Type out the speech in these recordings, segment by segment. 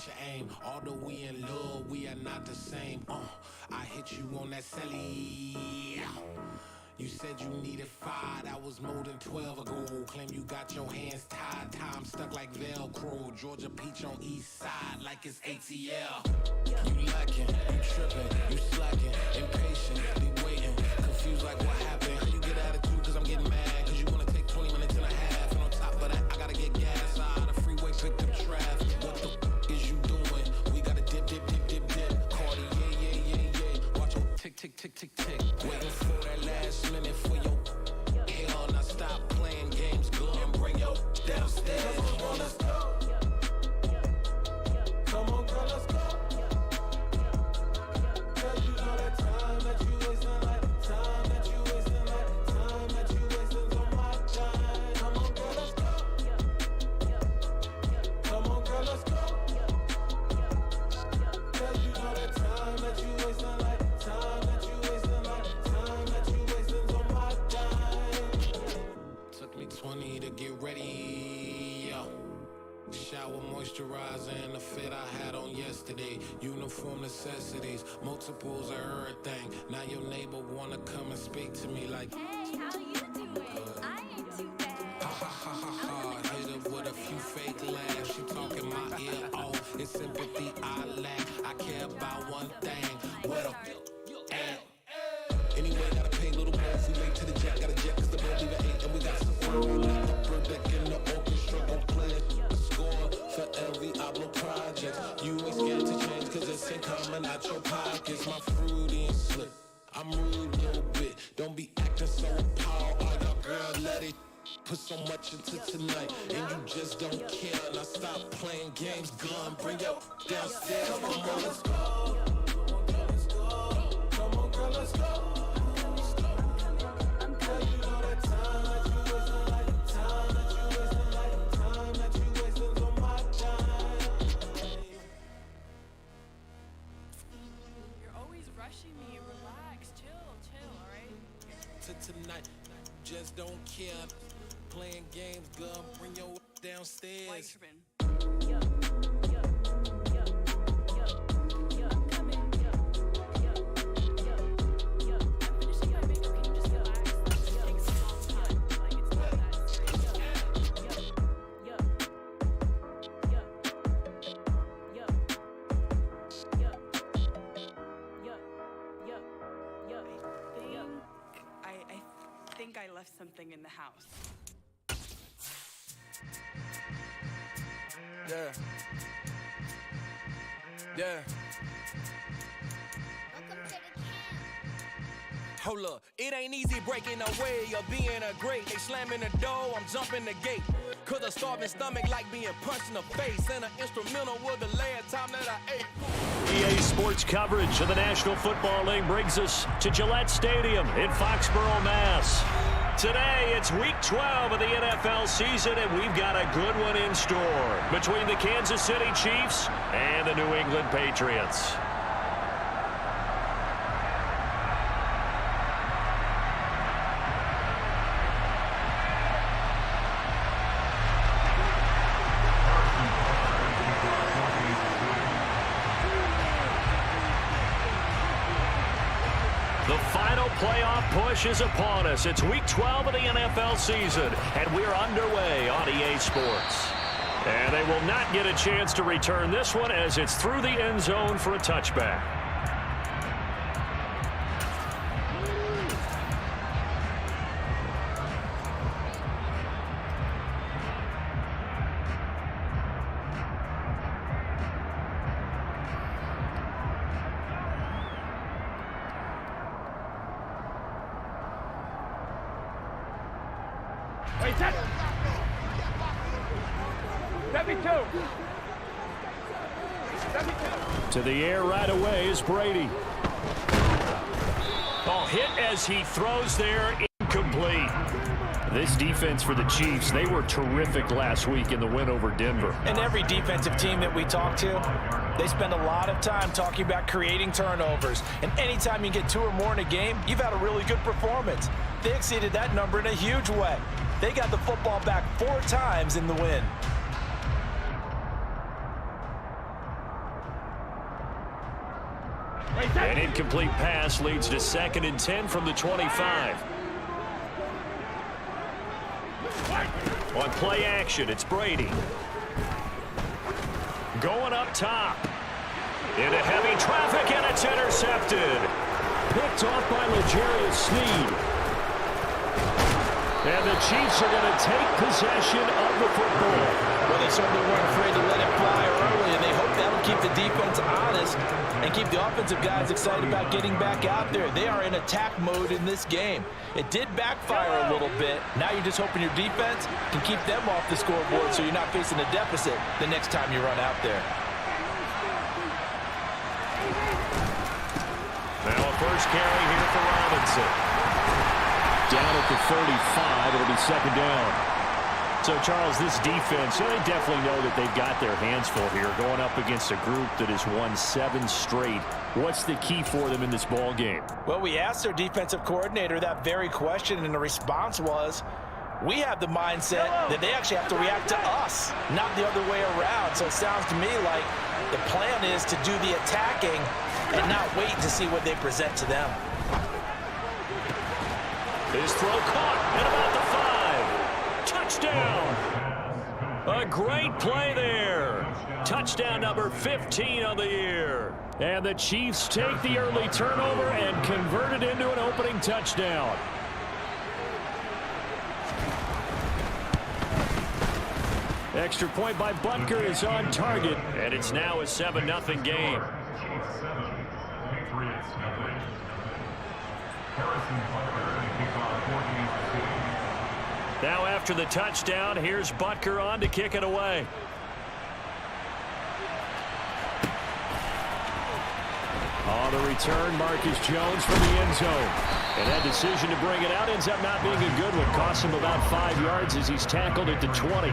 watch your aim. Although we in love, we are not the same. I hit you on that celly. You said you needed 5, that was more than 12 ago. Claim you got your hands tied, time stuck like Velcro. Georgia peach on east side like it's ATL. You lacking, you tripping, you slacking, impatient, be waiting, confused like what happened. How you get attitude cause I'm getting mad, cause you wanna take 20 minutes and a half. And on top of that, I gotta get gas out of the freeway, picked up traffic. What the f is you doing? We gotta dip, dip, dip, dip, dip. Cardi, yeah. Watch your tick, tick, tick, tick, tick. Waiting for that last minute for your hell. Now stop playing games, go and bring your downstairs. Come on, let's go. Come on, girl, let's go. Cause you know that time that you wasting, like time that you wasting, like time that you wasting on my time. Come on, girl, let's go. Come on, girl, let's go. Cause you know that time that you wasting, like time that you wasting, like time that you wasting on my time. Took me 20 to get ready, yo. Shower, moisturizer, and the fit I had on yesterday. Uniform necessities, multiples of everything. Now your neighbor wanna come and speak to me like, hey, how you doing? I ain't too bad. ha ha ha ha ha. Hit her with a few fake laughs. She talking my ear off. It's sympathy I lack. I care about one thing. What a at? Anyway, gotta pay a little more. If we late to the jet, gotta jet cause the bird leave at 8. And we got some food. Bird back in the orchestra, gon' play a score for every Oblo project. You ain't scared to change cause it's ain't coming out your pockets. My fruity and slick, I'm rude a little bit. Don't be acting so appalled. Oh, your girl, let it put so much into tonight. And you just don't care. Now stop playing games, gun, bring your downstairs. Come on, let's go. Come on, girl, let's go. Tonight, just don't care. Playing games, gun, bring your downstairs. I left something in the house. Yeah. Welcome to the camp. Hold up, it ain't easy breaking away or being a great. They slamming the door, I'm jumping the gate. Cause a starving stomach like being punched in the face. And an instrumental was the last time that I ate. EA Sports coverage of the National Football League brings us to Gillette Stadium in Foxborough, Mass. Today, it's Week 12 of the NFL season, and we've got a good one in store between the Kansas City Chiefs and the New England Patriots. The final playoff push is upon us. It's Week 12 of the NFL season, and we're underway on EA Sports. And they will not get a chance to return this one as it's through the end zone for a touchback. To the air right away is Brady. Oh, hit as he throws there, incomplete. This defense for the Chiefs, they were terrific last week in the win over Denver. And every defensive team that we talk to, they spend a lot of time talking about creating turnovers. And anytime you get 2 or more in a game, you've had a really good performance. They exceeded that number in a huge way. They got the football back 4 times in the win. An incomplete pass leads to 2nd and 10 from the 25. On play action, it's Brady. Going up top. Into heavy traffic, and it's intercepted. Picked off by L'Jarius Sneed. And the Chiefs are going to take possession of the football. Well, they certainly weren't afraid to let it fly early, and they hope that'll keep the defense honest and keep the offensive guys excited about getting back out there. They are in attack mode in this game. It did backfire a little bit. Now you're just hoping your defense can keep them off the scoreboard so you're not facing a deficit the next time you run out there. Now a first carry here for Robinson. Down at the 35, it'll be 2nd down. So, Charles, this defense, they definitely know that they've got their hands full here, going up against a group that has won 7 straight. What's the key for them in this ball game? Well, we asked their defensive coordinator that very question, and the response was, we have the mindset that they actually have to react to us, not the other way around. So it sounds to me like the plan is to do the attacking and not wait to see what they present to them. His throw caught at about the 5. Touchdown. A great play there. Touchdown number 15 on the year. And the Chiefs take the early turnover and convert it into an opening touchdown. Extra point by Butker is on target, and it's now a 7-0 game. Now after the touchdown, here's Butker on to kick it away. On the return, Marcus Jones from the end zone. And that decision to bring it out ends up not being a good one. Costs him about 5 yards as he's tackled at the 20.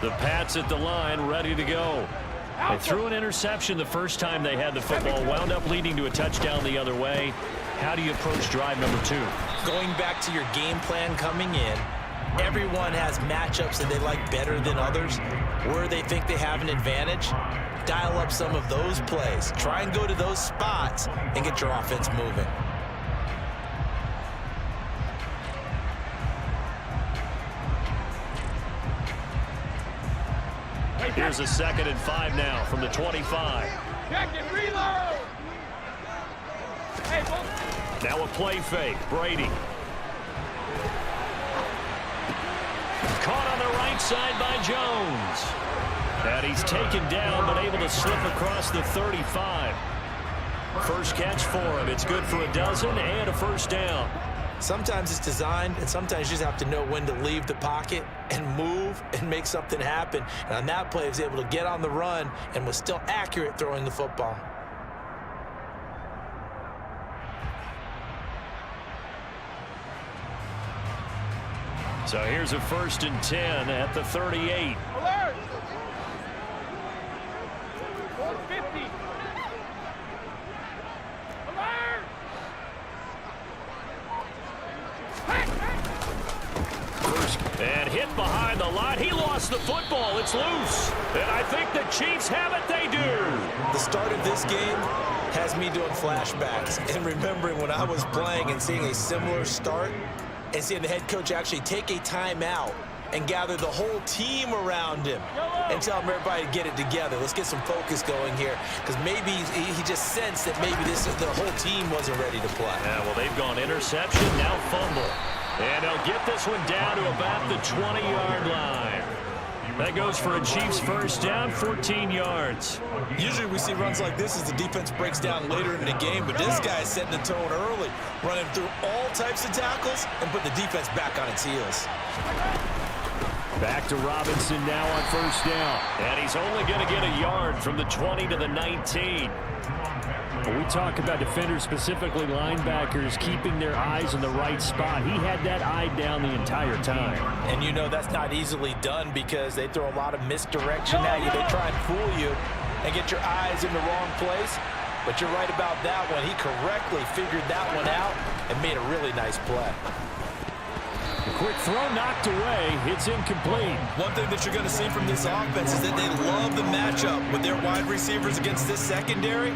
The Pats at the line, ready to go. They threw an interception the first time they had the football, wound up leading to a touchdown the other way. How do you approach drive number 2? Going back to your game plan coming in, everyone has matchups that they like better than others. Where they think they have an advantage, dial up some of those plays. Try and go to those spots and get your offense moving. Here's a 2nd and 5 now from the 25. Check and reload. Now a play fake. Brady. Caught on the right side by Jones. And he's taken down but able to slip across the 35. First catch for him. It's good for a dozen and a first down. Sometimes it's designed, and sometimes you just have to know when to leave the pocket and move and make something happen. And on that play, he was able to get on the run and was still accurate throwing the football. So here's a 1st and 10 at the 38. Alert! 450. Alert! And hit behind the line. He lost the football. It's loose. And I think the Chiefs have it. They do. The start of this game has me doing flashbacks and remembering when I was playing and seeing a similar start and seeing the head coach actually take a timeout and gather the whole team around him and tell him everybody to get it together. Let's get some focus going here, because maybe he just sensed that maybe the whole team wasn't ready to play. Yeah, well, they've gone interception, now fumble. And they'll get this one down to about the 20-yard line. That goes for a Chiefs first down, 14 yards. Usually we see runs like this as the defense breaks down later in the game, but this guy is setting the tone early, running through all types of tackles and put the defense back on its heels. Back to Robinson now on first down. And he's only going to get a yard from the 20 to the 19. When we talk about defenders, specifically linebackers, keeping their eyes in the right spot, he had that eye down the entire time. And you know that's not easily done because they throw a lot of misdirection at you. They try and fool you and get your eyes in the wrong place. but you're right about that one. He correctly figured that one out and made a really nice play. A quick throw knocked away. It's incomplete. One thing that you're going to see from this offense is that they love the matchup with their wide receivers against this secondary.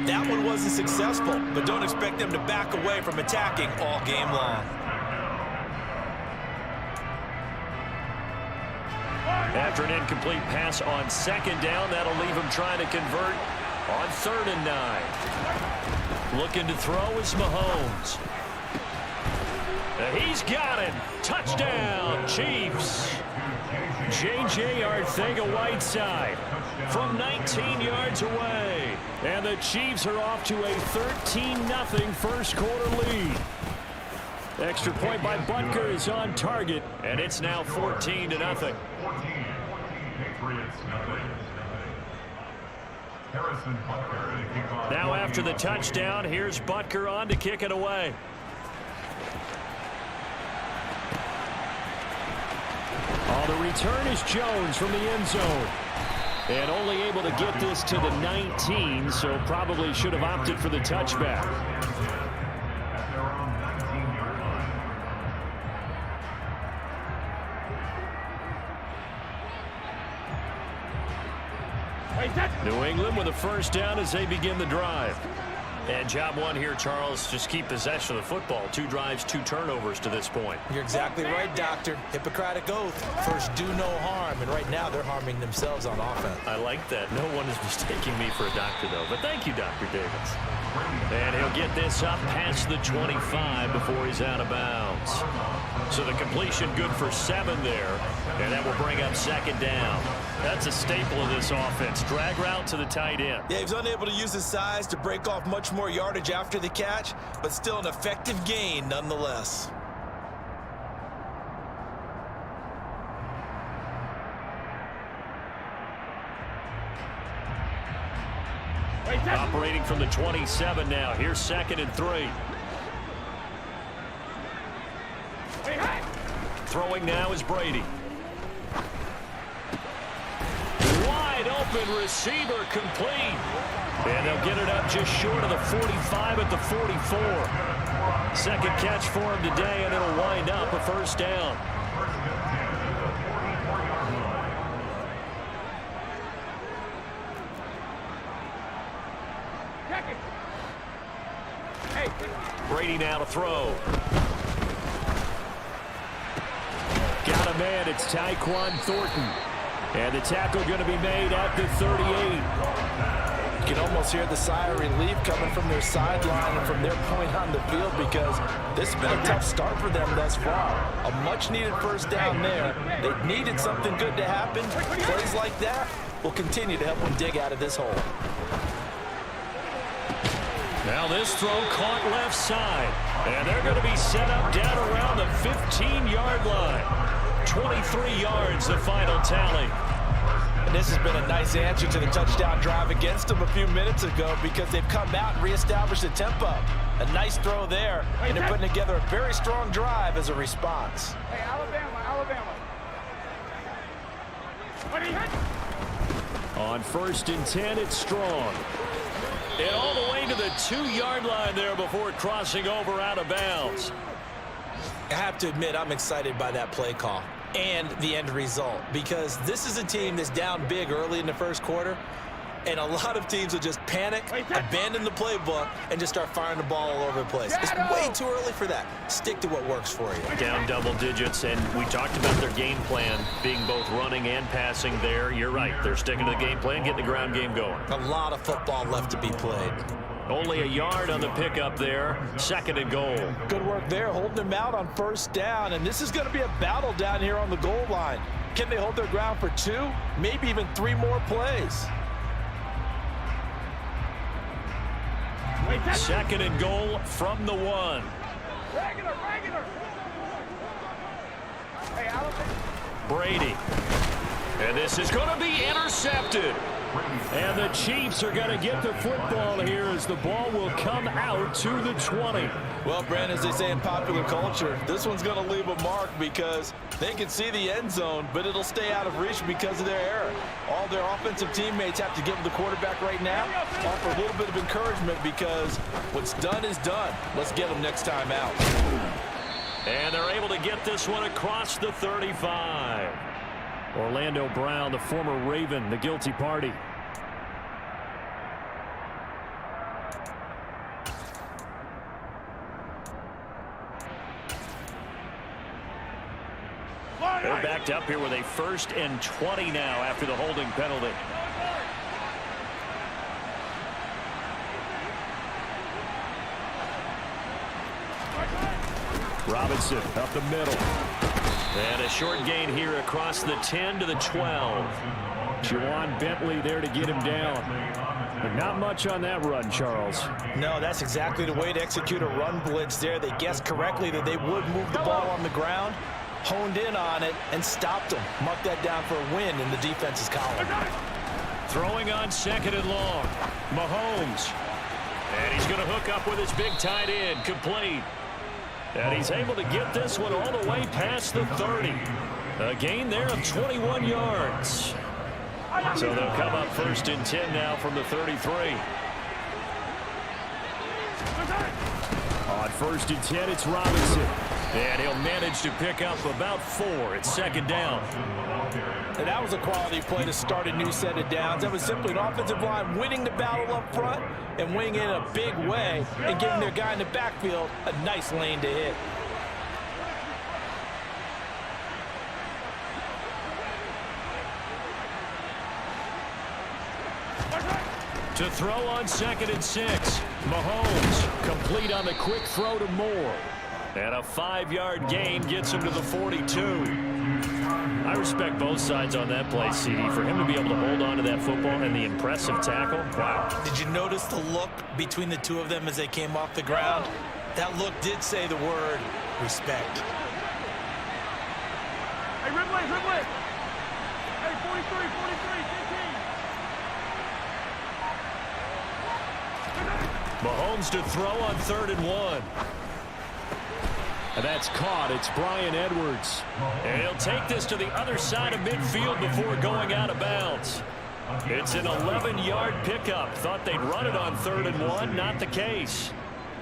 That one wasn't successful, but don't expect them to back away from attacking all game long. After an incomplete pass on second down, that'll leave him trying to convert on 3rd and 9. Looking to throw is Mahomes. He's got it. Touchdown, Chiefs. J.J. Arcega-Whiteside from 19 yards away. And the Chiefs are off to a 13-0 first quarter lead. Extra point by Butker is on target, and it's now 14-0. Now after the touchdown, here's Butker on to kick it away. The return is Jones from the end zone. And only able to get this to the 19, so probably should have opted for the touchback. New England with a first down as they begin the drive. And job one here, Charles, just keep possession of the football. 2 drives, 2 turnovers to this point. You're exactly right, Doctor. Hippocratic oath. First, do no harm. And right now, they're harming themselves on offense. I like that. No one is mistaking me for a doctor, though. But thank you, Dr. Davis. And he'll get this up past the 25 before he's out of bounds. So the completion good for 7 there. And that will bring up 2nd down. That's a staple of this offense. Drag route to the tight end. Yeah, he was unable to use his size to break off much more yardage after the catch, but still an effective gain nonetheless. Operating from the 27 now. Here's 2nd and 3. Throwing now is Brady. Wide open receiver complete. And they'll get it up just short of the 45 at the 44. 2nd catch for him today, and it'll wind up a first down. Brady now to throw. Got a man. It's Tyquan Thornton. And the tackle going to be made at the 38. You can almost hear the sigh of relief coming from their sideline and from their point on the field, because this has been a tough start for them thus far. A much-needed first down there. They needed something good to happen. Plays like that will continue to help them dig out of this hole. Now this throw caught left side. And they're going to be set up down around the 15-yard line. 23 yards, the final tally. And this has been a nice answer to the touchdown drive against them a few minutes ago, because they've come out and reestablished the tempo. A nice throw there, and they're putting together a very strong drive as a response. Hey, Alabama. On 1st and 10, it's Strong. And all the way to the 2-yard line there before crossing over out of bounds. I have to admit, I'm excited by that play call and the end result, because this is a team that's down big early in the first quarter, and a lot of teams will just panic, abandon the playbook, and just start firing the ball all over the place. It's way too early for that. Stick to what works for you. Down double digits, and we talked about their game plan being both running and passing there. You're right. They're sticking to the game plan, getting the ground game going. A lot of football left to be played. Only a yard on the pickup there. 2nd and goal. Good work there, holding them out on first down, and this is going to be a battle down here on the goal line. Can they hold their ground for 2, maybe even 3 more plays? 2nd and goal from the 1. Regular. Hey, Alabama. Brady. And this is going to be intercepted. And the Chiefs are going to get the football here as the ball will come out to the 20. Well, Brandon, as they say in popular culture, this one's going to leave a mark because they can see the end zone, but it'll stay out of reach because of their error. All their offensive teammates have to give the quarterback right now, offer a little bit of encouragement because what's done is done. Let's get them next time out. And they're able to get this one across the 35. Orlando Brown, the former Raven, the guilty party. They're backed up here with a 1st and 20 now after the holding penalty. Robinson up the middle. And a short gain here across the 10 to the 12. Juwan Bentley there to get him down. But not much on that run, Charles. No, that's exactly the way to execute a run blitz there. They guessed correctly that they would move the ball on the ground, honed in on it, and stopped them. Mark that down for a win in the defense's column. Throwing on 2nd and long. Mahomes. And he's going to hook up with his big tight end. Complete. And he's able to get this one all the way past the 30. A gain there of 21 yards. So they'll come up 1st and 10 now from the 33. On 1st and 10, it's Robinson. And he'll manage to pick up about 4. It's 2nd down. And that was a quality play to start a new set of downs. That was simply an offensive line winning the battle up front and winning it in a big way and giving their guy in the backfield a nice lane to hit. To throw on 2nd and 6. Mahomes complete on the quick throw to Moore. And a 5-yard gain gets him to the 42. I respect both sides on that play, CD. For him to be able to hold on to that football and the impressive tackle, wow. Did you notice the look between the two of them as they came off the ground? That look did say the word respect. Hey, Ridley, Ridley. Hey, 43, 43, 15. Mahomes to throw on 3rd and 1. And that's caught. It's Bryan Edwards. And he'll take this to the other side of midfield before going out of bounds. It's an 11-yard pickup. Thought they'd run it on 3rd and 1. Not the case.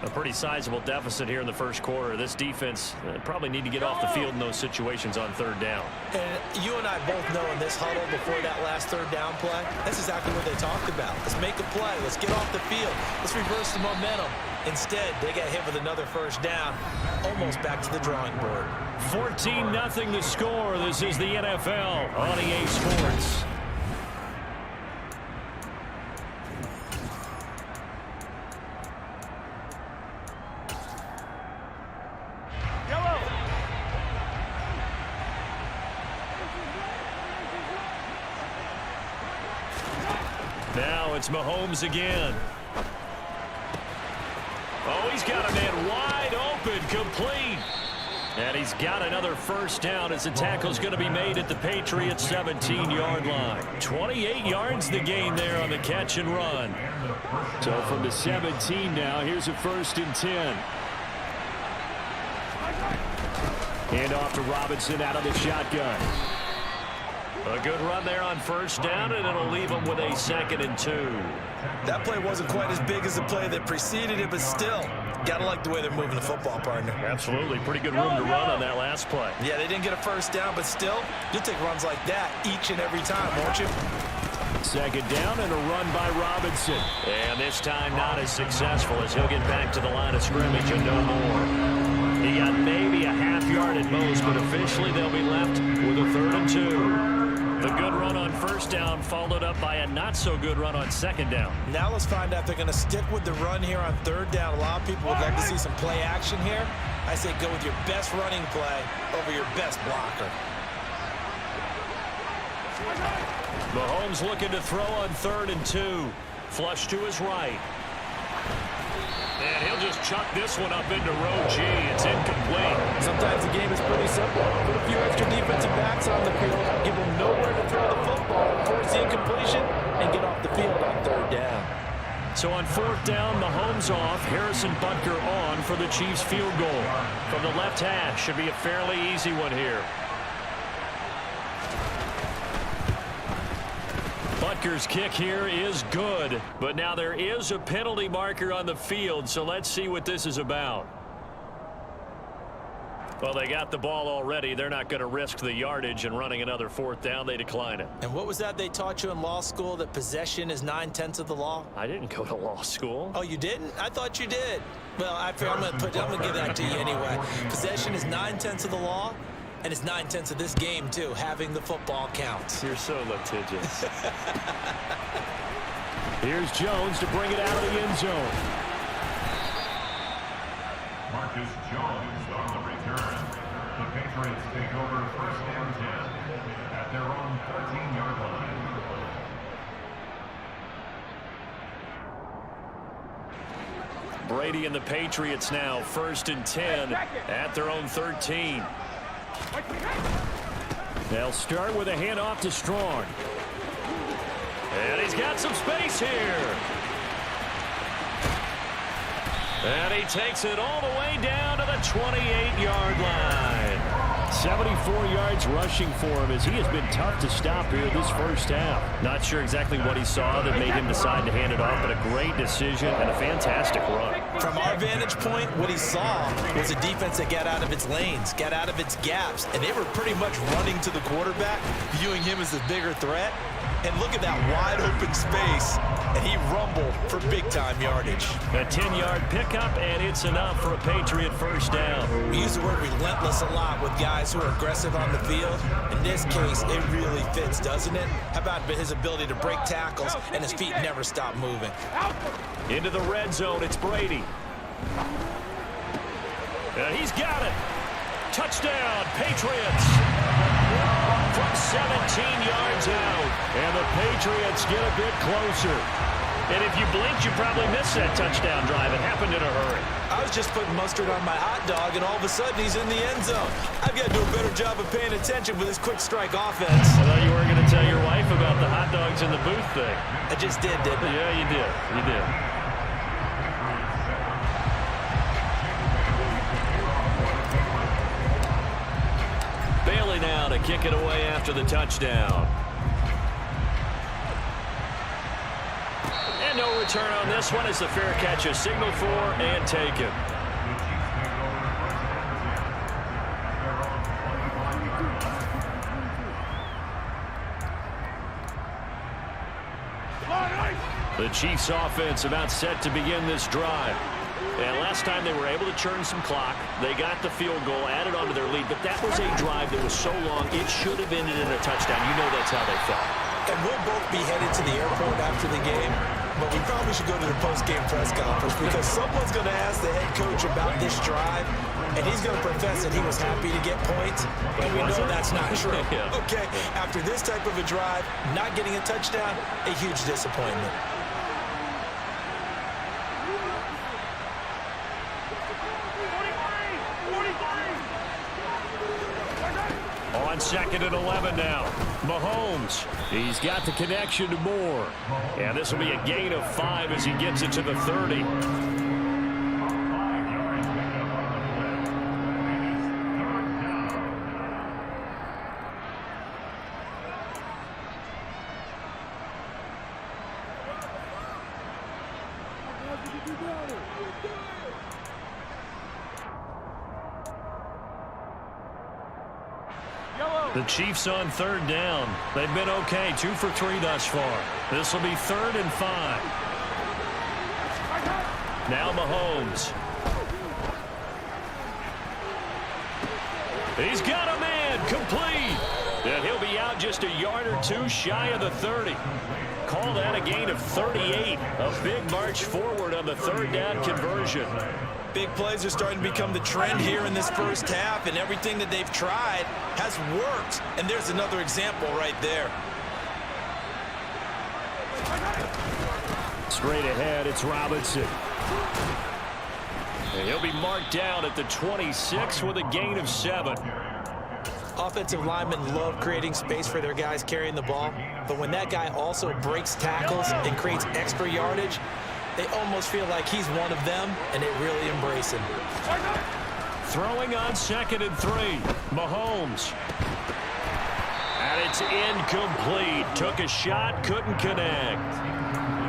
A pretty sizable deficit here in the first quarter. This defense probably need to get off the field in those situations on 3rd down. And you and I both know in this huddle before that last 3rd down play, that's exactly what they talked about. Let's make a play. Let's get off the field. Let's reverse the momentum. Instead, they got hit with another 1st down, almost back to the drawing board. 14-0 the score. This is the NFL on EA Sports. Now it's Mahomes again. Oh, he's got a man wide open, complete. And he's got another 1st down as the tackle's going to be made at the Patriots' 17-yard line. 28 yards the gain there on the catch and run. So from the 17 now, here's a 1st and 10. Hand off to Robinson out of the shotgun. A good run there on 1st down, and it'll leave him with a 2nd and 2. That play wasn't quite as big as the play that preceded it, but still, got to like the way they're moving the football, partner. Absolutely. Pretty good room to run on that last play. Yeah, they didn't get a 1st down, but still, you'll take runs like that each and every time, won't you? 2nd down and a run by Robinson. And this time not as successful as he'll get back to the line of scrimmage and no more. He got maybe a half-yard at most, but officially they'll be left with a 3rd and 2. The good run on 1st down followed up by a not-so-good run on 2nd down. Now let's find out if they're going to stick with the run here on 3rd down. A lot of people would like to see some play action here. I say go with your best running play over your best blocker. Mahomes looking to throw on 3rd and 2. Flush to his right. And he'll just chuck this one up into row G. It's incomplete. Sometimes the game is pretty simple. Put a few extra defensive backs on the field, give them nowhere to throw the football, and force the incompletion and get off the field on third down. So on fourth down, Mahomes off, Harrison Butker on for the Chiefs field goal. From the left hash, should be a fairly easy one here. Butker's kick here is good, but now there is a penalty marker on the field, so let's see what this is about. Well, they got the ball already. They're not going to risk the yardage and running another fourth down. They decline it. And what was that they taught you in law school, that possession is 9/10 of the law? I didn't go to law school. Oh, you didn't? I thought you did. Well, I'm going to give that to you anyway. Possession is 9/10 of the law, and it's 9/10 of this game, too. Having the football counts. You're so litigious. Here's Jones to bring it out of the end zone. Marcus Jones on the return. The Patriots take over first and 10 at their own 13-yard line. Brady and the Patriots now first and 10 at their own 13. They'll start with a handoff to Strong. And he's got some space here. And he takes it all the way down to the 28-yard line. 74 yards rushing for him as he has been tough to stop here this first half. Not sure exactly what he saw that made him decide to hand it off, but a great decision and a fantastic run. From our vantage point, what he saw was a defense that got out of its lanes, got out of its gaps, and they were pretty much running to the quarterback, viewing him as the bigger threat. And look at that wide open space, and he rumbled for big-time yardage. A 10-yard pickup, and it's enough for a Patriot first down. We use the word relentless a lot with guys who are aggressive on the field. In this case, it really fits, doesn't it? How about his ability to break tackles, and his feet never stop moving? Into the red zone, it's Brady. And he's got it. Touchdown, Patriots. From 17 yards out. And the Patriots get a bit closer. And if you blinked, you probably missed that touchdown drive. It happened in a hurry. I was just putting mustard on my hot dog, and all of a sudden he's in the end zone. I've got to do a better job of paying attention with this quick strike offense. I thought you weren't going to tell your wife about the hot dogs in the booth thing. I just did, didn't I? Yeah, you did. You did. Bailey now to kick it away after the touchdown. And no return on this one as the fair catch is signaled for and taken. The Chiefs offense about set to begin this drive. And last time they were able to churn some clock. They got the field goal, added on to their lead, but that was a drive that was so long, it should have ended in a touchdown. You know that's how they felt. And we'll both be headed to the airport after the game, but we probably should go to the post-game press conference because someone's going to ask the head coach about this drive, and he's going to profess that he was happy to get points, and we know that's not true. Yeah. Okay, after this type of a drive, not getting a touchdown, a huge disappointment. On second and 11 now. Mahomes, he's got the connection to Moore. And this will be a gain of 5 as he gets it to the 30. The Chiefs on third down. They've been okay, 2 for 3 thus far. This will be 3rd and 5. Now Mahomes. He's got a man, complete. And he'll be out just a yard or 2 shy of the 30. Call that a gain of 38. A big march forward on the 3rd down conversion. Big plays are starting to become the trend here in this first half, and everything that they've tried has worked. And there's another example right there. Straight ahead, it's Robinson. And he'll be marked down at the 26 with a gain of 7. Offensive linemen love creating space for their guys carrying the ball, but when that guy also breaks tackles and creates extra yardage, they almost feel like he's one of them, and they really embrace him. Throwing on 2nd and 3. Mahomes. And it's incomplete. Took a shot, couldn't connect.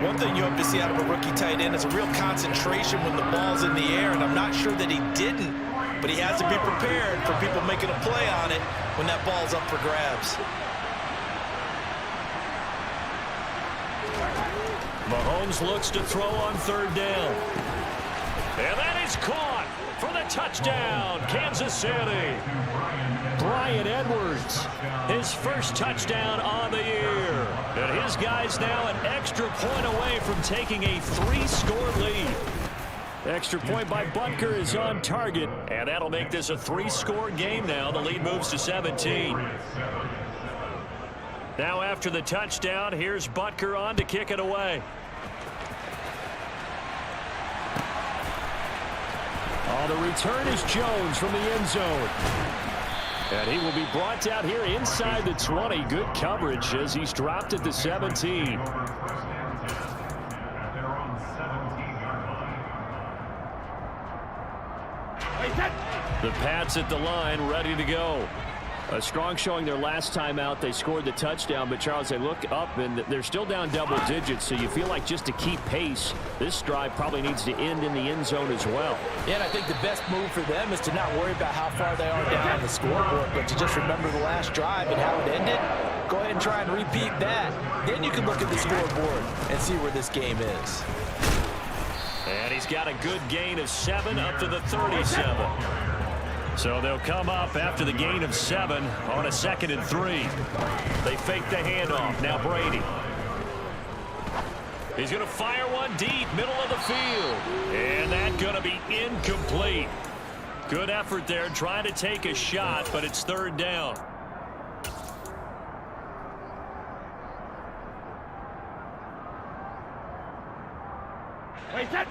One thing you hope to see out of a rookie tight end is a real concentration when the ball's in the air, and I'm not sure that he didn't, but he has to be prepared for people making a play on it when that ball's up for grabs. Mahomes looks to throw on 3rd down. And that is caught for the touchdown, Kansas City. Bryan Edwards, his first touchdown on the year. And his guys now an extra point away from taking a 3-score lead. Extra point by Butker is on target, and that'll make this a 3-score game now. The lead moves to 17. Now after the touchdown, here's Butker on to kick it away. The return is Jones from the end zone. And he will be brought down here inside the 20. Good coverage as he's dropped at the 17. The Pats at the line, ready to go. A strong showing their last time out. They scored the touchdown, but Charles, they look up and they're still down double digits, so you feel like just to keep pace, this drive probably needs to end in the end zone as well. Yeah, and I think the best move for them is to not worry about how far they are down on the scoreboard, but to just remember the last drive and how it ended. Go ahead and try and repeat that. Then you can look at the scoreboard and see where this game is. And he's got a good gain of 7 up to the 37. So they'll come up after the gain of 7 on a 2nd and 3. They fake the handoff. Now Brady. He's going to fire one deep, middle of the field. And that's going to be incomplete. Good effort there trying to take a shot, but it's 3rd down.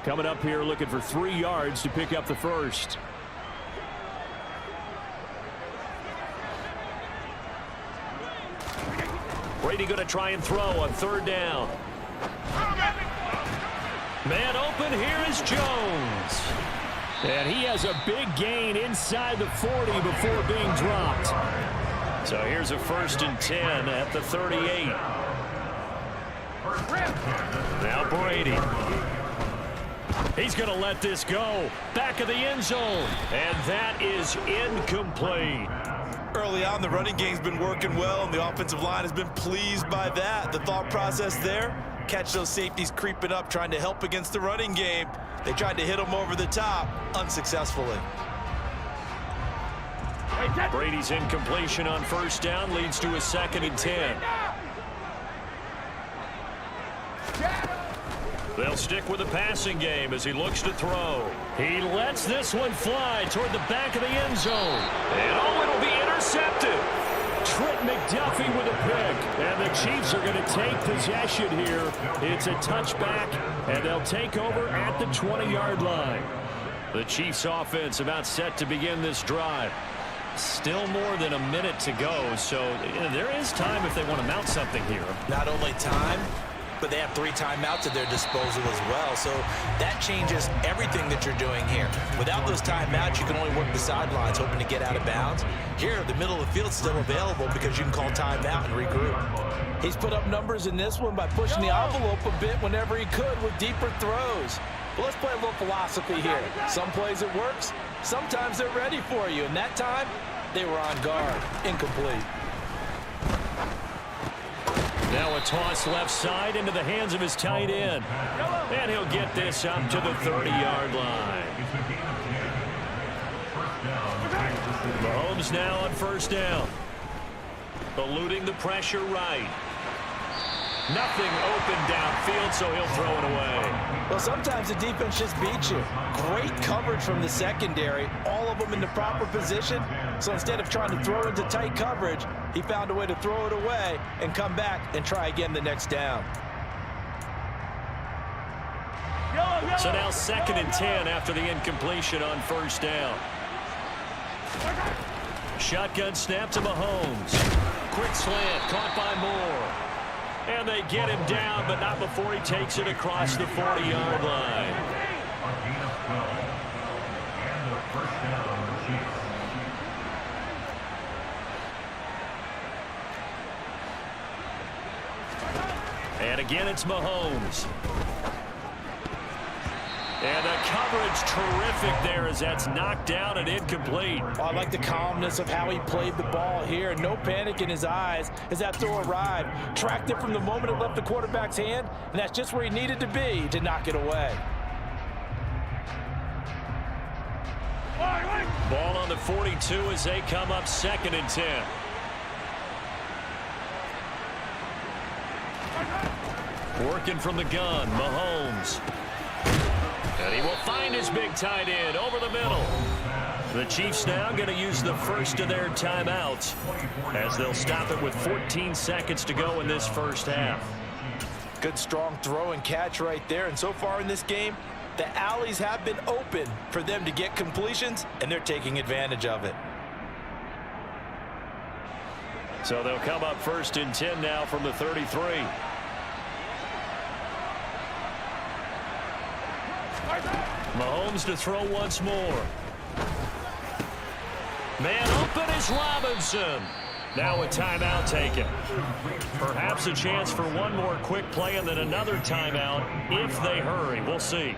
Coming up here looking for 3 yards to pick up the first. Brady going to try and throw on 3rd down. Man open, here is Jones. And he has a big gain inside the 40 before being dropped. So here's a 1st and 10 at the 38. Now Brady. He's going to let this go. Back of the end zone. And that is incomplete. Early on, the running game's been working well, and the offensive line has been pleased by that. The thought process there, catch those safeties creeping up, trying to help against the running game. They tried to hit them over the top, unsuccessfully. Brady's incompletion on 1st down leads to a 2nd and 10. They'll stick with the passing game as he looks to throw. He lets this one fly toward the back of the end zone. And it'll be intercepted. Trent McDuffie with a pick. And the Chiefs are going to take possession here. It's a touchback, and they'll take over at the 20-yard line. The Chiefs offense about set to begin this drive. Still more than a minute to go, so there is time if they want to mount something here. Not only time, but they have 3 timeouts at their disposal as well. So that changes everything that you're doing here. Without those timeouts, you can only work the sidelines, hoping to get out of bounds. Here, the middle of the field's still available because you can call timeout and regroup. He's put up numbers in this one by pushing the envelope a bit whenever he could with deeper throws. But let's play a little philosophy here. Some plays it works, sometimes they're ready for you. And that time, they were on guard. Incomplete. Now a toss left side into the hands of his tight end. And he'll get this up to the 30-yard line. Mahomes now on 1st down. Eluding the pressure right. Nothing open downfield, so he'll throw it away. Well, sometimes the defense just beats you. Great coverage from the secondary, all of them in the proper position. So instead of trying to throw into tight coverage, he found a way to throw it away and come back and try again the next down. So now 2nd and 10 after the incompletion on 1st down. Shotgun snap to Mahomes. Quick slant, caught by Moore. And they get him down, but not before he takes it across the 40-yard line. A gain of 12. And a first down on the Chiefs. And again, it's Mahomes. And the coverage terrific there as that's knocked down and incomplete. Oh, I like the calmness of how he played the ball here. No panic in his eyes as that throw arrived. Tracked it from the moment it left the quarterback's hand, and that's just where he needed to be to knock it away. Ball on the 42 as they come up 2nd and 10. Working from the gun, Mahomes. And he will find his big tight end over the middle. The Chiefs now going to use the first of their timeouts as they'll stop it with 14 seconds to go in this first half. Good strong throw and catch right there. And so far in this game, the alleys have been open for them to get completions, and they're taking advantage of it. So they'll come up 1st and 10 now from the 33. Mahomes to throw once more. Man open is Robinson. Now a timeout taken. Perhaps a chance for one more quick play and then another timeout if they hurry. We'll see.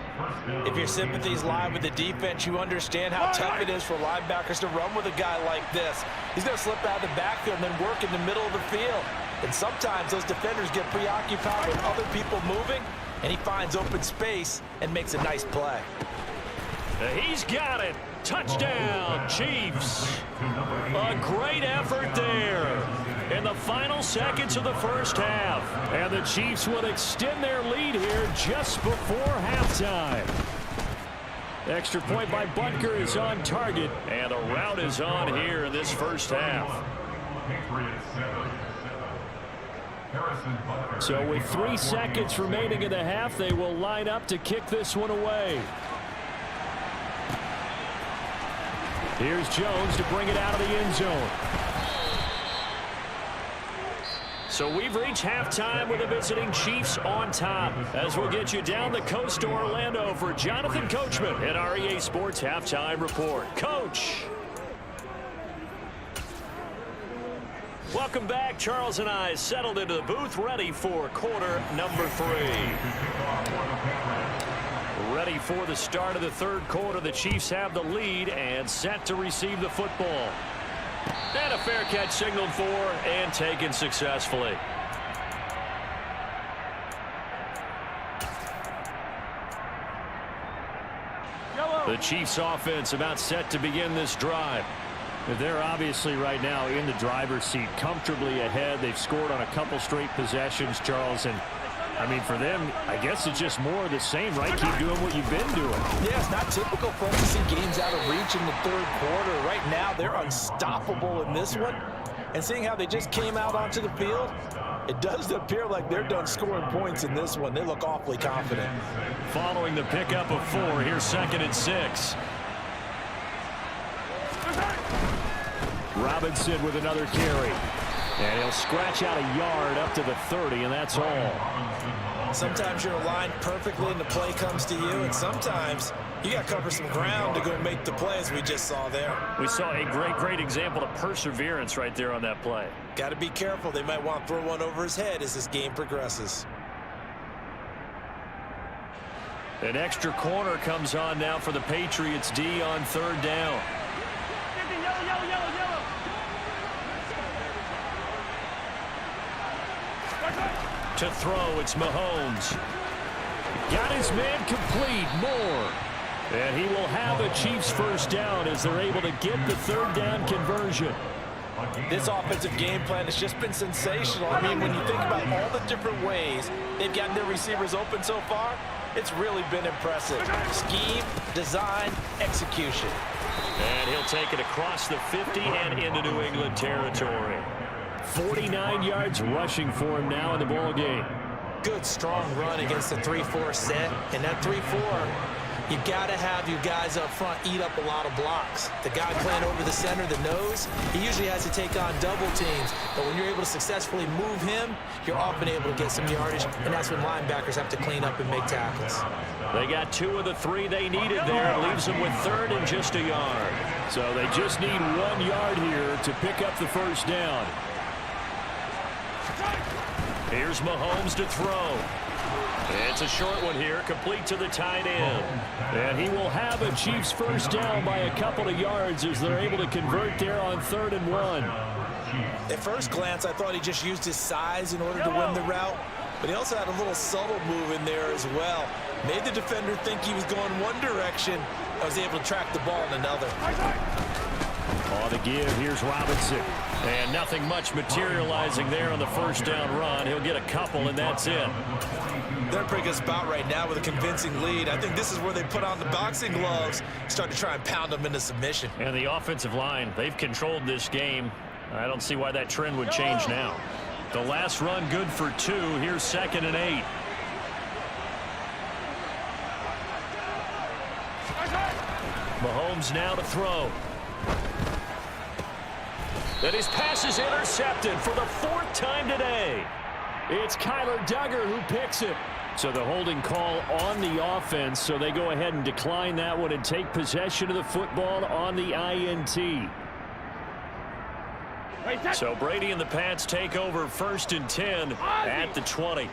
If your sympathies lie with the defense, you understand how tough it is for linebackers to run with a guy like this. He's going to slip out of the backfield and then work in the middle of the field. And sometimes those defenders get preoccupied with other people moving, and he finds open space and makes a nice play. He's got it. Touchdown, Chiefs. A great effort there in the final seconds of the first half. And the Chiefs will extend their lead here just before halftime. Extra point by Butker is on target, and a route is on here in this first half. So with 3 seconds remaining in the half, they will line up to kick this one away. Here's Jones to bring it out of the end zone. So we've reached halftime with the visiting Chiefs on top. As we'll get you down the coast to Orlando for Jonathan Coachman at our EA Sports Halftime Report. Coach. Welcome back. Charles and I settled into the booth, ready for quarter number 3. Ready for the start of the third quarter. The Chiefs have the lead and set to receive the football. And a fair catch signaled for and taken successfully. The Chiefs offense about set to begin this drive. They're obviously right now in the driver's seat, comfortably ahead. They've scored on a couple straight possessions, Charles, and I mean, for them, I guess it's just more of the same, right? Keep doing what you've been doing. Yeah, it's not typical for us to see games out of reach in the third quarter. Right now, they're unstoppable in this one. And seeing how they just came out onto the field, it does appear like they're done scoring points in this one. They look awfully confident. Following the pickup of 4, here's 2nd and 6. Robinson with another carry. And he'll scratch out a yard up to the 30, and that's all. Sometimes you're aligned perfectly and the play comes to you, and sometimes you got to cover some ground to go make the play, as we just saw there. We saw a great example of perseverance right there on that play. Got to be careful. They might want to throw one over his head as this game progresses. An extra corner comes on now for the Patriots D on 3rd down. To throw, it's Mahomes. Got his man complete, Moore. And he will have a Chiefs first down as they're able to get the 3rd down conversion. This offensive game plan has just been sensational. I mean, when you think about all the different ways they've gotten their receivers open so far, it's really been impressive. Scheme, design, execution. And he'll take it across the 50 and into New England territory. 49 yards rushing for him now in the ball game. Good, strong run against the 3-4 set. And that 3-4, You got to have your guys up front eat up a lot of blocks. The guy playing over the center, the nose, he usually has to take on double teams. But when you're able to successfully move him, you're often able to get some yardage, and that's when linebackers have to clean up and make tackles. They got 2 of the 3 they needed there. It leaves them with 3rd and just a yard. So they just need 1 yard here to pick up the first down. Here's Mahomes to throw. It's a short one here, complete to the tight end. And he will have a Chiefs first down by a couple of yards as they're able to convert there on 3rd and 1. At first glance, I thought he just used his size in order to win the route, but he also had a little subtle move in there as well. Made the defender think he was going one direction. I was able to track the ball in another. On the give, here's Robinson. And nothing much materializing there on the first down run. He'll get a couple, and that's it. They're in a pretty good spot right now with a convincing lead. I think this is where they put on the boxing gloves, start to try and pound them into submission. And the offensive line, they've controlled this game. I don't see why that trend would change now. The last run good for 2. Here's 2nd and 8. Mahomes now to throw. And his pass is intercepted for the 4th time today. It's Kyler Duggar who picks it. So the holding call on the offense, so they go ahead and decline that one and take possession of the football on the INT. So Brady and the Pats take over 1st and 10 at the 20.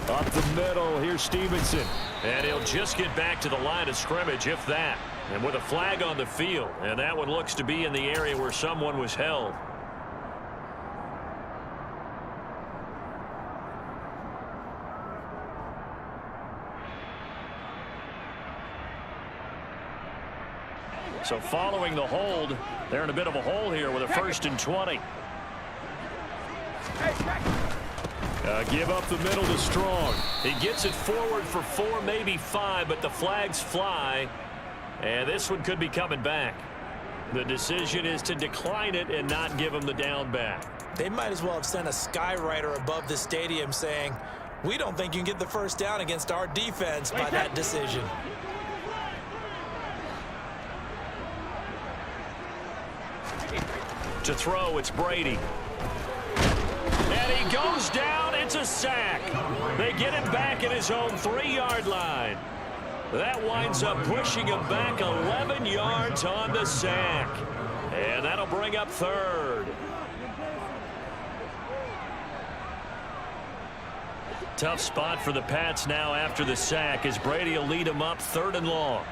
Up the middle, here's Stevenson. And he'll just get back to the line of scrimmage, if that. And with a flag on the field, and that one looks to be in the area where someone was held. So following the hold, they're in a bit of a hole here with a 1st and 20. Give up the middle to Strong. He gets it forward for 4, maybe 5, but the flags fly. And this one could be coming back. The decision is to decline it and not give him the down back. They might as well have sent a skywriter above the stadium saying, we don't think you can get the first down against our defense by that decision. To throw, it's Brady. And he goes down. It's a sack. They get it back at his own 3-yard line. That winds up pushing him back 11 yards on the sack. And that'll bring up 3rd. Tough spot for the Pats now after the sack as Brady will lead them up 3rd and long.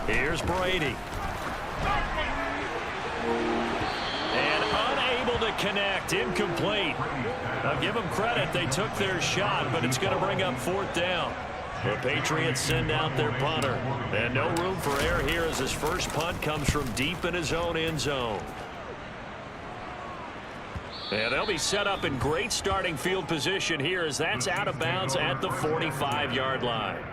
Here's Brady. And unable to connect, incomplete. Now give them credit, they took their shot, but it's going to bring up 4th down. The Patriots send out their punter. And no room for error here as his first punt comes from deep in his own end zone. And they'll be set up in great starting field position here as that's out of bounds at the 45-yard line.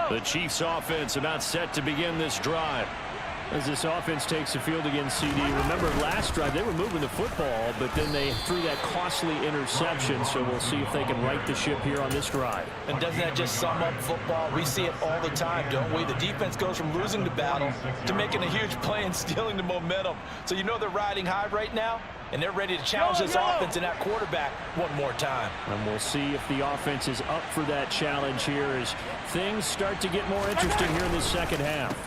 The Chiefs offense about set to begin this drive. As this offense takes the field against CD, remember last drive they were moving the football, but then they threw that costly interception, so we'll see if they can right the ship here on this drive. And doesn't that just sum up football? We see it all the time, don't we? The defense goes from losing the battle to making a huge play and stealing the momentum. So you know they're riding high right now, and they're ready to challenge this offense and that quarterback one more time. And we'll see if the offense is up for that challenge here as things start to get more interesting here in the second half.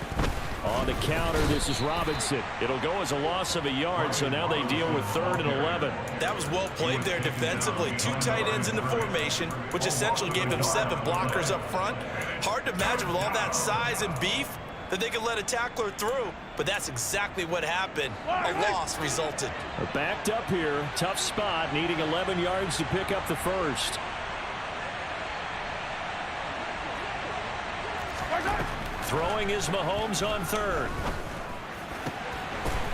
On the counter, this is Robinson. It'll go as a loss of a yard, so now they deal with 3rd and 11. That was well played there defensively. 2 tight ends in the formation, which essentially gave them 7 blockers up front. Hard to imagine with all that size and beef that they could let a tackler through, but that's exactly what happened. A loss resulted. They're backed up here. Tough spot, needing 11 yards to pick up the first. Throwing is Mahomes on 3rd.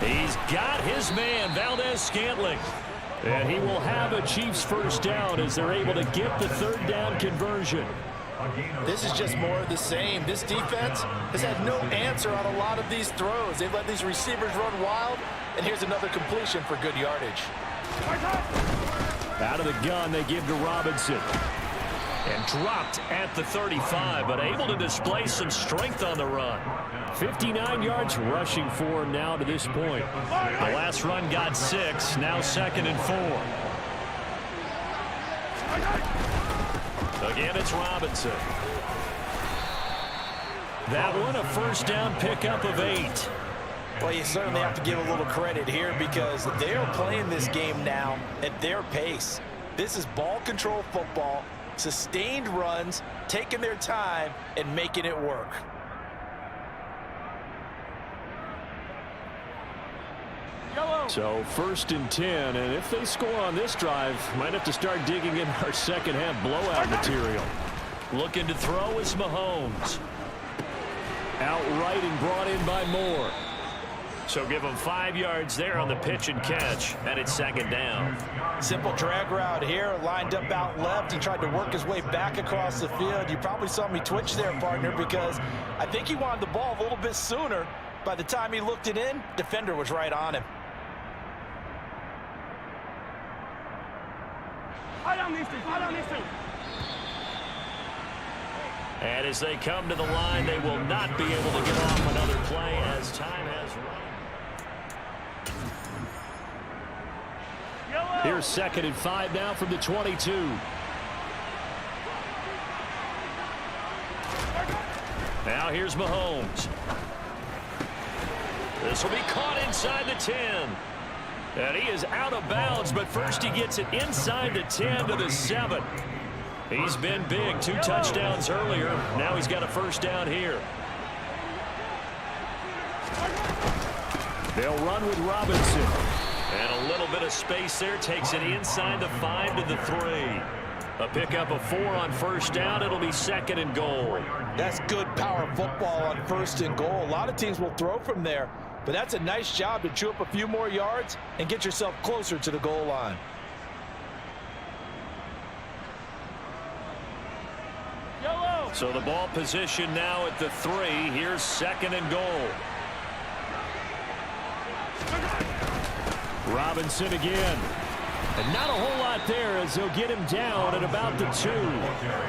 He's got his man, Valdez-Scantling. And he will have a Chiefs first down as they're able to get the 3rd down conversion. This is just more of the same. This defense has had no answer on a lot of these throws. They've let these receivers run wild, and here's another completion for good yardage. Out of the gun, they give to Robinson. And dropped at the 35, but able to display some strength on the run. 59 yards rushing for him now to this point. The last run got 6, now 2nd and 4. Again, it's Robinson. That one a first down pickup of 8. Well, you certainly have to give a little credit here because they are playing this game now at their pace. This is ball control football, sustained runs, taking their time, and making it work. So 1st and 10, and if they score on this drive, might have to start digging in our second half blowout material. Looking to throw is Mahomes. Outright and brought in by Moore. So give him 5 yards there on the pitch and catch, and it's 2nd down. Simple drag route here, lined up out left. He tried to work his way back across the field. You probably saw me twitch there, partner, because I think he wanted the ball a little bit sooner. By the time he looked it in, defender was right on him. And as they come to the line, they will not be able to get off another play as time has run. Here's 2nd and 5 now from the 22. Now here's Mahomes. This will be caught inside the 10. And he is out of bounds, but first he gets it inside the 10 to the 7. He's been big, 2 touchdowns earlier. Now he's got a first down here. They'll run with Robinson. And a little bit of space there, takes it inside the 5 to the 3. A pickup of 4 on first down. It'll be 2nd and goal. That's good power football on 1st and goal. A lot of teams will throw from there, but that's a nice job to chew up a few more yards and get yourself closer to the goal line. So the ball position now at the 3. Here's 2nd and goal. Robinson again. And not a whole lot there as they'll get him down at about the 2.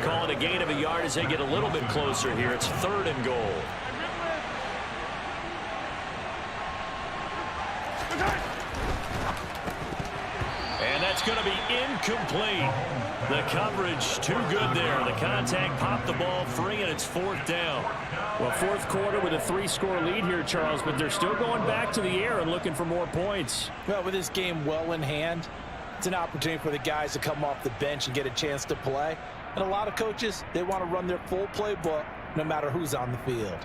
Call it a gain of a yard as they get a little bit closer here. It's 3rd and goal. And that's going to be incomplete. The coverage too good there. The contact popped the ball free, and it's 4th down. Well, 4th quarter with a 3-score lead here, Charles, but they're still going back to the air and looking for more points. Well, with this game well in hand, it's an opportunity for the guys to come off the bench and get a chance to play. And a lot of coaches, they want to run their full playbook no matter who's on the field.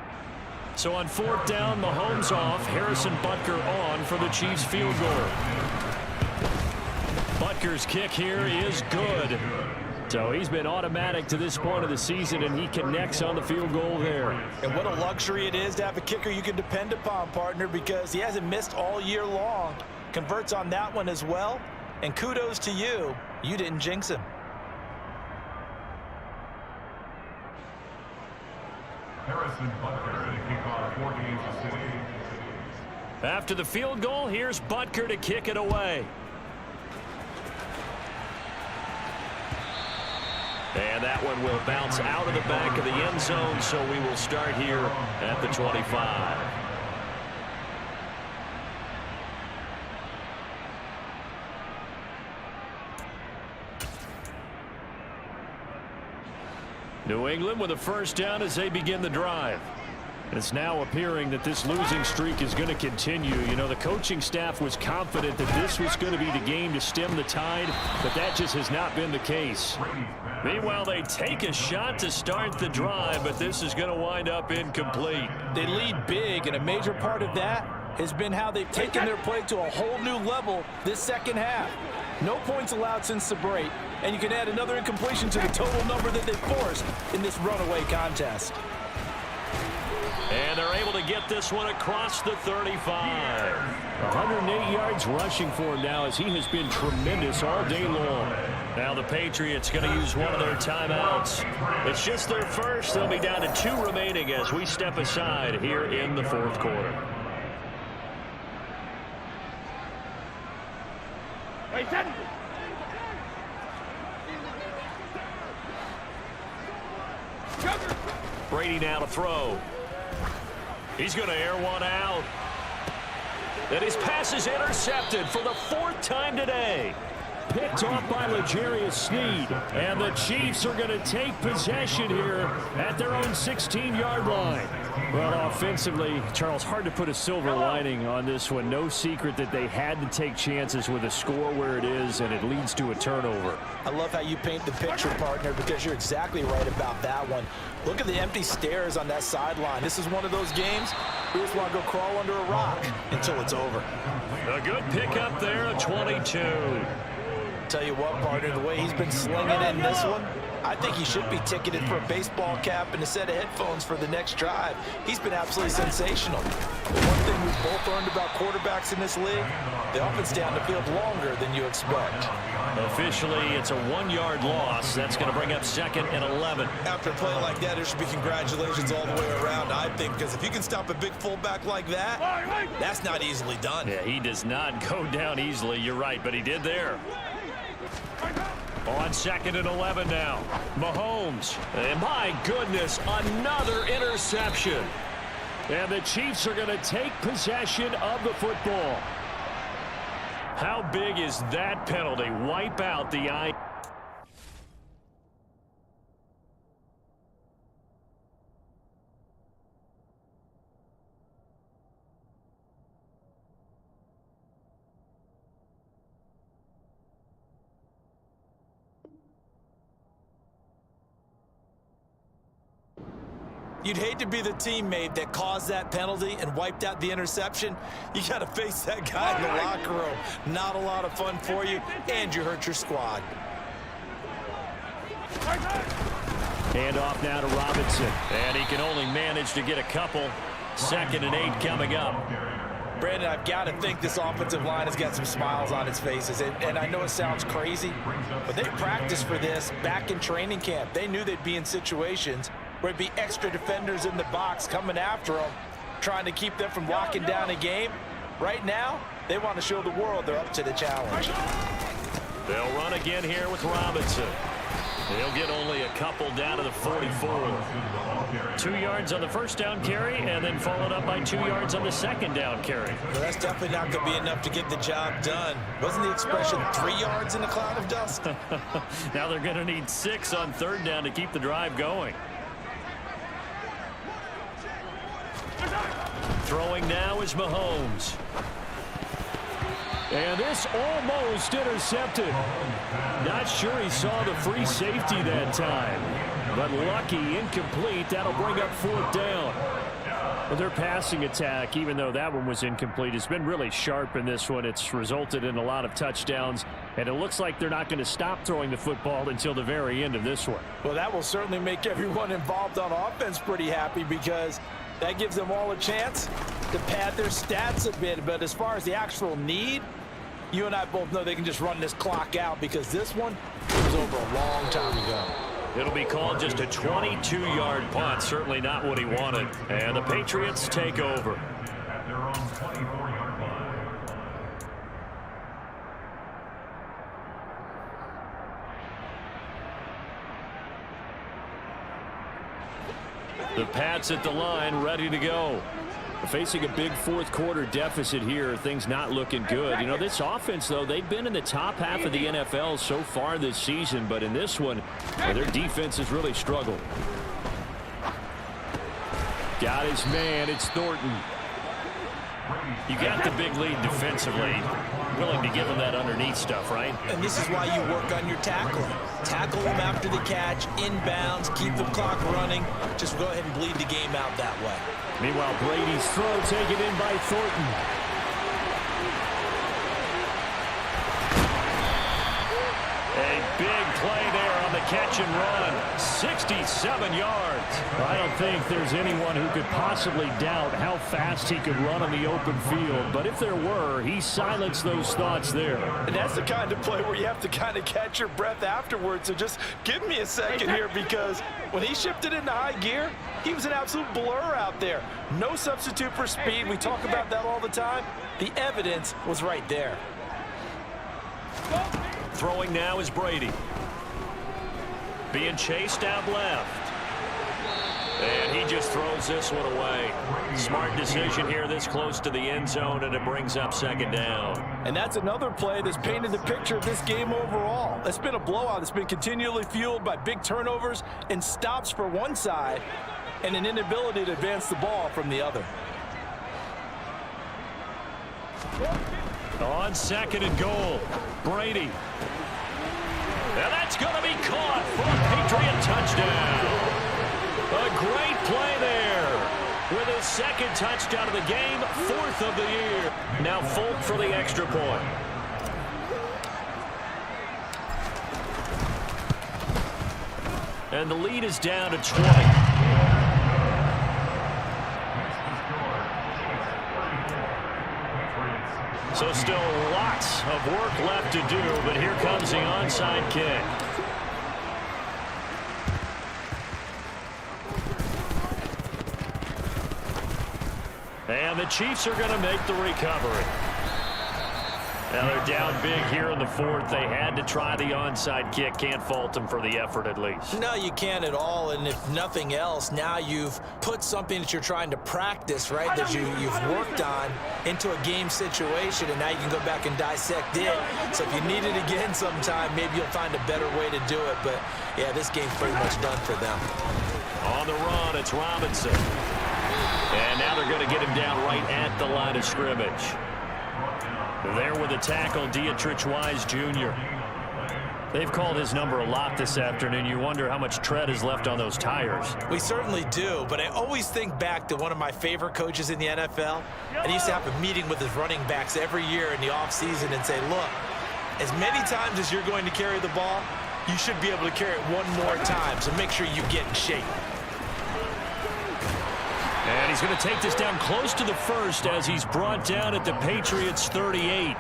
So on 4th down, Mahomes off, Harrison Butker on for the Chiefs field goal. Butker's kick here is good. So he's been automatic to this point of the season, and he connects on the field goal there. And what a luxury it is to have a kicker you can depend upon, partner, because he hasn't missed all year long. Converts on that one as well, and kudos to you. You didn't jinx him. Harrison Butker to kick off 4 games of city. After the field goal, here's Butker to kick it away. And that one will bounce out of the back of the end zone, so we will start here at the 25. New England with a first down as they begin the drive. It's now appearing that this losing streak is going to continue. You know, the coaching staff was confident that this was going to be the game to stem the tide, but that just has not been the case. Meanwhile, they take a shot to start the drive, but this is going to wind up incomplete. They lead big, and a major part of that has been how they've taken their play to a whole new level this second half. No points allowed since the break, and you can add another incompletion to the total number that they forced in this runaway contest. And And they're able to get this one across the 35. 108 yards rushing for him now as he has been tremendous all day long. Now the Patriots going to use one of their timeouts. It's just their first. They'll be down to 2 remaining as we step aside here in the fourth quarter. Wait, set. Brady now to throw. He's going to air one out. And his pass is intercepted for the 4th time today. Picked off by L'Jarius Sneed. And the Chiefs are going to take possession here at their own 16-yard line. Well, offensively, Charles, hard to put a silver lining on this one. No secret that they had to take chances with a score where it is, and it leads to a turnover. I love how you paint the picture, partner, because you're exactly right about that one. Look at the empty stares on that sideline. This is one of those games we just want to go crawl under a rock until it's over. A good pickup there, a 22. Tell you what, partner, the way he's been slinging in this one, I think he should be ticketed for a baseball cap and a set of headphones for the next drive. He's been absolutely sensational. The one thing we've both learned about quarterbacks in this league, they often stay on the field longer than you expect. Officially, it's a 1-yard loss. That's going to bring up 2nd and 11. After a play like that, there should be congratulations all the way around, I think, because if you can stop a big fullback like that, that's not easily done. Yeah, he does not go down easily. You're right, but he did there. On 2nd and 11 now. Mahomes. And my goodness, another interception. And the Chiefs are going to take possession of the football. How big is that penalty? Wipe out the eye. You'd hate to be the teammate that caused that penalty and wiped out the interception. You got to face that guy in the locker room. Not a lot of fun for you, and you hurt your squad. Hand off now to Robinson, and he can only manage to get a couple. 2nd and 8 coming up. Brandon, I've got to think this offensive line has got some smiles on its faces. And I know it sounds crazy, but they practiced for this back in training camp. They knew they'd be in situations where it'd be extra defenders in the box coming after them, trying to keep them from locking down a game. Right now, they want to show the world they're up to the challenge. They'll run again here with Robinson. They'll get only a couple down to the 44. 2 yards on the first down carry, and then followed up by 2 yards on the second down carry. Well, that's definitely not going to be enough to get the job done. Wasn't the expression 3 yards in a cloud of dust? Now they're going to need 6 on 3rd down to keep the drive going. Throwing now is Mahomes. And this almost intercepted. Not sure he saw the free safety that time. But lucky, incomplete. That'll bring up 4th down. Well, their passing attack, even though that one was incomplete, has been really sharp in this one. It's resulted in a lot of touchdowns. And it looks like they're not going to stop throwing the football until the very end of this one. Well, that will certainly make everyone involved on offense pretty happy, because that gives them all a chance to pad their stats a bit. But as far as the actual need, you and I both know they can just run this clock out, because this one was over a long time ago. It'll be called just a 22-yard punt. Certainly not what he wanted. And the Patriots take over. At their own 24-yard line. The Pats at the line, ready to go. Facing a big 4th quarter deficit here. Things not looking good. You know, this offense, though, they've been in the top half of the NFL so far this season, but in this one, their defense has really struggled. Got his man. It's Thornton. You got the big lead defensively. Willing to give him that underneath stuff, right? And this is why you work on your tackling. Tackle them after the catch, inbounds, keep the clock running. Just go ahead and bleed the game out that way. Meanwhile, Brady's throw taken in by Thornton. A big play there on the catch and run, 67 yards. I don't think there's anyone who could possibly doubt how fast he could run on the open field. But if there were, he silenced those thoughts there. And that's the kind of play where you have to kind of catch your breath afterwards. So just give me a second here, because when he shifted into high gear, he was an absolute blur out there. No substitute for speed. We talk about that all the time. The evidence was right there. Throwing now is Brady. Being chased out left. And he just throws this one away. Smart decision here this close to the end zone, and it brings up second down. And that's another play that's painted the picture of this game overall. It's been a blowout. It's been continually fueled by big turnovers and stops for one side and an inability to advance the ball from the other. On second and goal, Brady. And that's going to be caught for a Patriot touchdown. A great play there with his second touchdown of the game, 4th of the year. Now Folk for the extra point. And the lead is down to 20. So still lots of work left to do, but here comes the onside kick. And the Chiefs are going to make the recovery. Now they're down big here in the 4th. They had to try the onside kick. Can't fault them for the effort at least. No, you can't at all. And if nothing else, now you've put something that you're trying to practice, right, that you've worked on into a game situation, and now you can go back and dissect it. So if you need it again sometime, maybe you'll find a better way to do it. But, yeah, this game's pretty much done for them. On the run, it's Robinson. And now they're going to get him down right at the line of scrimmage. There with the tackle, Dietrich Wise Jr. They've called his number a lot this afternoon. You wonder how much tread is left on those tires. We certainly do, but I always think back to one of my favorite coaches in the NFL. And he used to have a meeting with his running backs every year in the offseason and say, look, as many times as you're going to carry the ball, you should be able to carry it one more time, so make sure you get in shape. And he's going to take this down close to the 1st as he's brought down at the Patriots 38.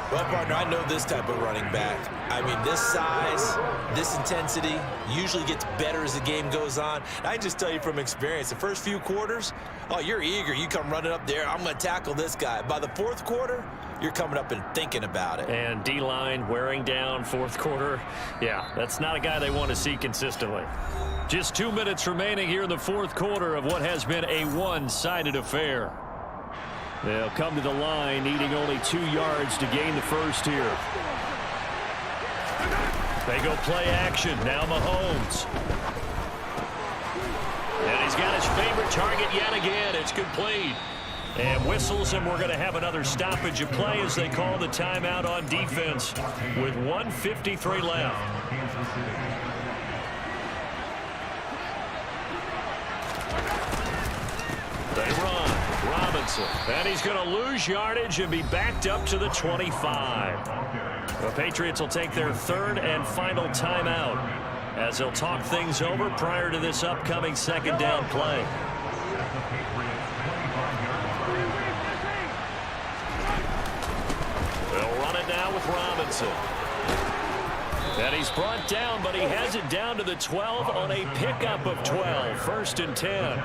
Well, partner, I know this type of running back. I mean, this size, this intensity usually gets better as the game goes on. And I can just tell you from experience, the first few quarters, oh, you're eager. You come running up there, I'm going to tackle this guy. By the 4th quarter, you're coming up and thinking about it. And D-line wearing down 4th quarter. Yeah, that's not a guy they want to see consistently. Just 2 minutes remaining here in the 4th quarter of what has been a one-sided affair. They'll come to the line, needing only 2 yards to gain the first here. They go play action. Now Mahomes. And he's got his favorite target yet again. It's complete. And whistles, and we're going to have another stoppage of play as they call the timeout on defense with 1:53 left. They run. Robinson. And he's going to lose yardage and be backed up to the 25. The Patriots will take their 3rd and final timeout as they'll talk things over prior to this upcoming 2nd down play. They'll run it now with Robinson. And he's brought down, but he has it down to the 12 on a pickup of 12. 1st and 10.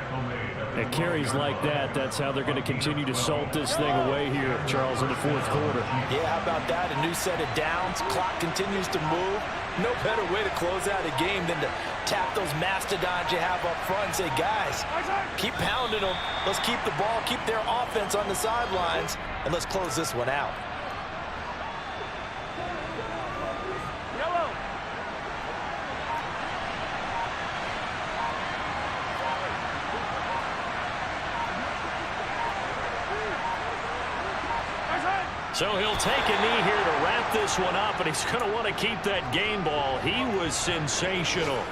And carries like that, that's how they're going to continue to salt this thing away here, Charles, in the 4th quarter. Yeah, how about that? A new set of downs. Clock continues to move. No better way to close out a game than to tap those mastodons you have up front and say, guys, keep pounding them. Let's keep the ball, keep their offense on the sidelines, and let's close this one out. So he'll take a knee here to wrap this one up, and he's going to want to keep that game ball. He was sensational.